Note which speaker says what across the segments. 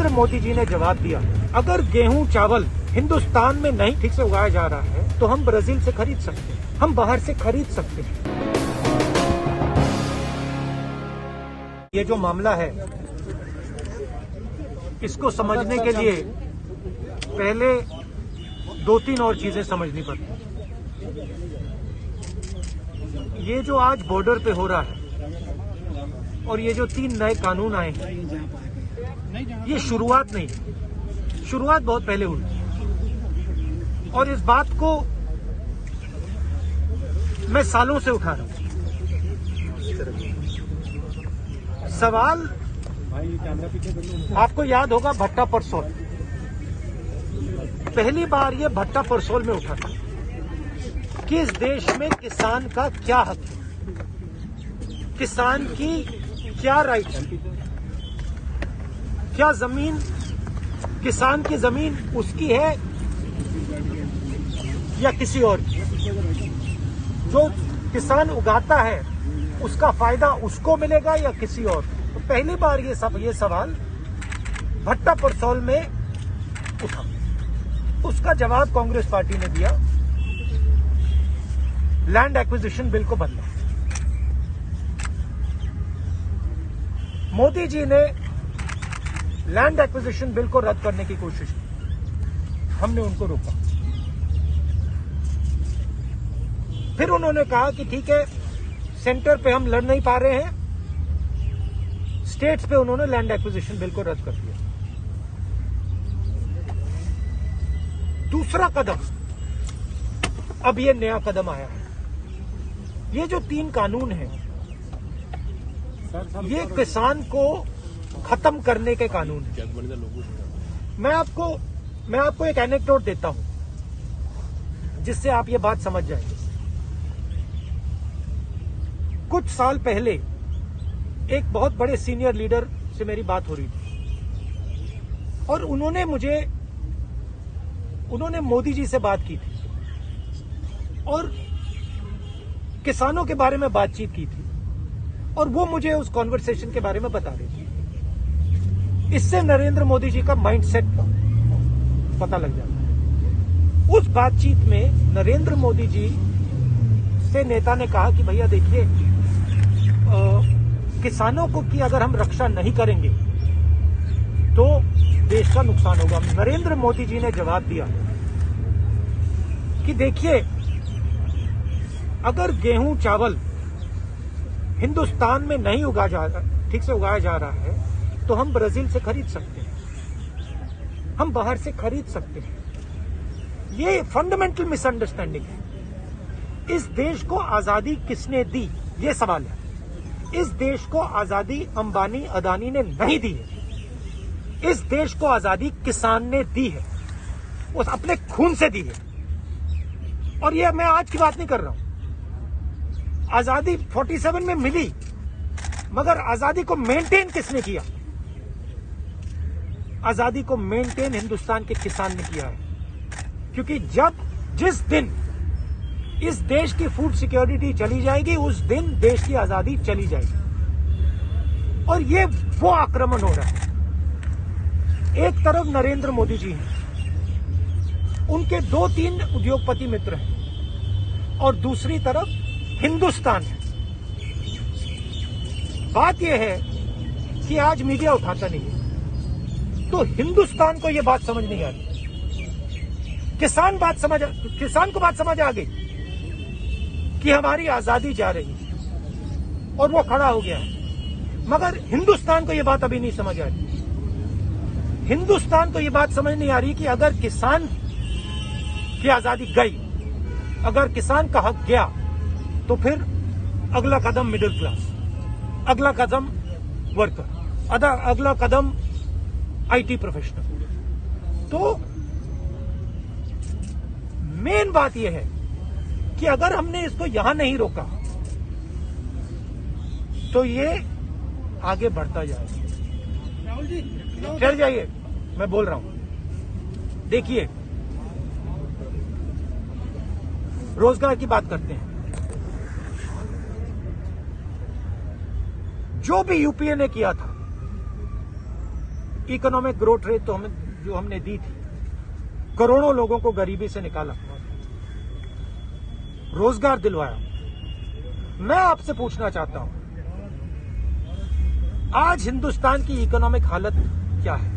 Speaker 1: नरेंद्र मोदी जी ने जवाब दिया, अगर गेहूं चावल हिंदुस्तान में नहीं ठीक से उगाया जा रहा है तो हम ब्राजील से खरीद सकते हैं, हम बाहर से खरीद सकते हैं। ये जो मामला है, इसको समझने के लिए पहले 2-3 और चीजें समझनी पड़ती। ये जो आज बॉर्डर पे हो रहा है और ये जो 3 नए कानून आए हैं, ये शुरुआत नहीं है, शुरुआत बहुत पहले हुई और इस बात को मैं सालों से उठा रहा हूं। सवाल आपको याद होगा भट्टा परसोल, पहली बार ये भट्टा परसोल में उठा था कि इस देश में किसान का क्या हक है, किसान की क्या राइट है, क्या जमीन, किसान की जमीन उसकी है या किसी और की, जो किसान उगाता है उसका फायदा उसको मिलेगा या किसी और। तो पहली बार ये सवाल भट्टा परसोल में उठा, उसका जवाब कांग्रेस पार्टी ने दिया, लैंड एक्विजिशन बिल को बदला। मोदी जी ने लैंड एक्विजिशन बिल को रद्द करने की कोशिश की, हमने उनको रोका। फिर उन्होंने कहा कि ठीक है, सेंटर पे हम लड़ नहीं पा रहे हैं, स्टेट्स पे उन्होंने लैंड एक्विजिशन बिल को रद्द कर दिया। दूसरा कदम, अब ये नया कदम आया है, ये जो 3 कानून हैं, ये किसान को खत्म करने के कानून हैं। मैं आपको एक एनेक्डोट देता हूं जिससे आप ये बात समझ जाएंगे। कुछ साल पहले एक बहुत बड़े सीनियर लीडर से मेरी बात हो रही थी और उन्होंने मोदी जी से बात की थी और किसानों के बारे में बातचीत की थी और वो मुझे उस कॉन्वर्सेशन के बारे में बता रहे थे। इससे नरेंद्र मोदी जी का माइंडसेट पता लग जाता है। उस बातचीत में नरेंद्र मोदी जी से नेता ने कहा कि भैया देखिए, किसानों को की अगर हम रक्षा नहीं करेंगे तो देश का नुकसान होगा। नरेंद्र मोदी जी ने जवाब दिया कि देखिए, अगर गेहूं चावल हिंदुस्तान में नहीं ठीक से उगाया जा रहा है तो हम ब्राजील से खरीद सकते हैं, हम बाहर से खरीद सकते हैं। ये फंडामेंटल मिसअंडरस्टैंडिंग है। इस देश को आजादी किसने दी, ये सवाल है। इस देश को आजादी अंबानी अदानी ने नहीं दी है, इस देश को आजादी किसान ने दी है, वो अपने खून से दी है। और ये मैं आज की बात नहीं कर रहा हूं, आजादी 47 में मिली, मगर आजादी को मेंटेन किसने किया? आजादी को मेंटेन हिंदुस्तान के किसान ने किया है, क्योंकि जिस दिन इस देश की फूड सिक्योरिटी चली जाएगी, उस दिन देश की आजादी चली जाएगी। और ये वो आक्रमण हो रहा है। एक तरफ नरेंद्र मोदी जी हैं, उनके 2-3 उद्योगपति मित्र हैं और दूसरी तरफ हिंदुस्तान है। बात यह है कि आज मीडिया उठाता नहीं है, तो हिंदुस्तान को यह बात समझ नहीं आ रही। किसान को बात समझ आ गई कि हमारी आजादी जा रही है और वो खड़ा हो गया है, मगर हिंदुस्तान को यह बात अभी नहीं समझ आ रही। हिंदुस्तान को यह बात समझ नहीं आ रही कि अगर किसान की आजादी गई, अगर किसान का हक गया, तो फिर अगला कदम मिडिल क्लास, अगला कदम वर्कर, अगला कदम आईटी प्रोफेशनल। तो मेन बात यह है कि अगर हमने इसको यहां नहीं रोका तो ये आगे बढ़ता जाएगा। चल जाइए, मैं बोल रहा हूं। देखिए, रोजगार की बात करते हैं। जो भी यूपीए ने किया था, इकोनॉमिक ग्रोथ रेट तो जो हमने दी थी, करोड़ों लोगों को गरीबी से निकाला, रोजगार दिलवाया। मैं आपसे पूछना चाहता हूं, आज हिंदुस्तान की इकोनॉमिक हालत क्या है?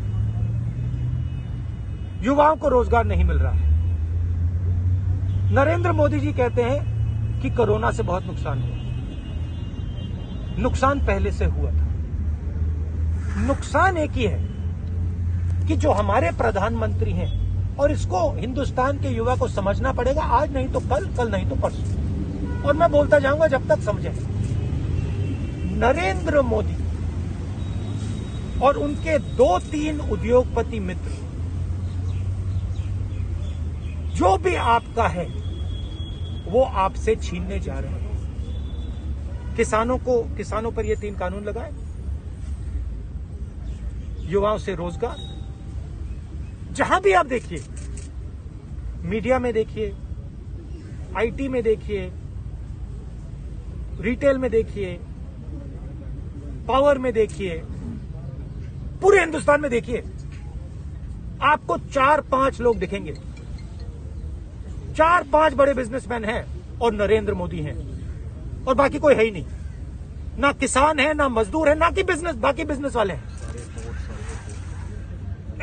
Speaker 1: युवाओं को रोजगार नहीं मिल रहा है। नरेंद्र मोदी जी कहते हैं कि कोरोना से बहुत नुकसान हुआ। नुकसान पहले से हुआ था। नुकसान एक ही है कि जो हमारे प्रधानमंत्री हैं, और इसको हिंदुस्तान के युवा को समझना पड़ेगा, आज नहीं तो कल, कल नहीं तो परसों, और मैं बोलता जाऊंगा जब तक समझें। नरेंद्र मोदी और उनके 2-3 उद्योगपति मित्र, जो भी आपका है वो आपसे छीनने जा रहे हैं। किसानों पर ये 3 कानून लगाए, युवाओं से रोजगार। जहां भी आप देखिए, मीडिया में देखिए, आईटी में देखिए, रिटेल में देखिए, पावर में देखिए, पूरे हिंदुस्तान में देखिए, आपको 4-5 लोग दिखेंगे। 4-5 बड़े बिजनेसमैन हैं और नरेंद्र मोदी हैं, और बाकी कोई है ही नहीं। ना किसान है, ना मजदूर है, ना कि बाकी बिजनेस वाले हैं।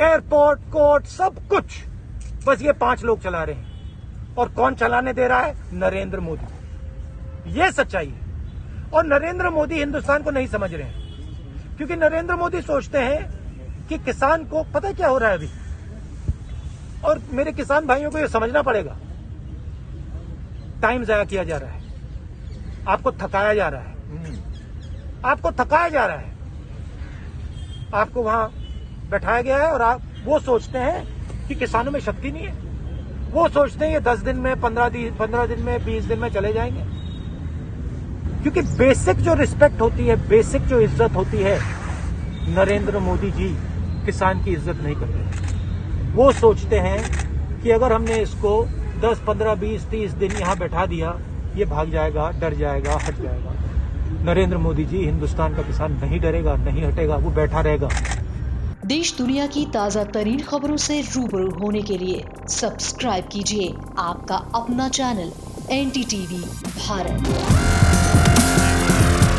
Speaker 1: एयरपोर्ट, कोर्ट, सब कुछ बस ये 5 लोग चला रहे हैं। और कौन चलाने दे रहा है? नरेंद्र मोदी। ये सच्चाई है। और नरेंद्र मोदी हिंदुस्तान को नहीं समझ रहे हैं, क्योंकि नरेंद्र मोदी सोचते हैं कि किसान को पता क्या हो रहा है अभी, और मेरे किसान भाइयों को ये समझना पड़ेगा, टाइम जाया किया जा रहा है, आपको थकाया जा रहा है, आपको थकाया जा रहा है, आपको वहां बैठाया गया है, और वो सोचते हैं कि किसानों में शक्ति नहीं है। वो सोचते हैं ये 10 दिन में, 15 दिन में, 20 दिन में चले जाएंगे। क्योंकि बेसिक जो रिस्पेक्ट होती है, बेसिक जो इज्जत होती है, नरेंद्र मोदी जी किसान की इज्जत नहीं करते। वो सोचते हैं कि अगर हमने इसको 10, 15, 20, 30 दिन यहां बैठा दिया, ये भाग जाएगा, डर जाएगा, हट जाएगा। नरेंद्र मोदी जी, हिंदुस्तान का किसान नहीं डरेगा, नहीं हटेगा, वो बैठा रहेगा।
Speaker 2: देश दुनिया की ताज़ा तरीन खबरों से रूबरू होने के लिए सब्सक्राइब कीजिए आपका अपना चैनल NDTV भारत।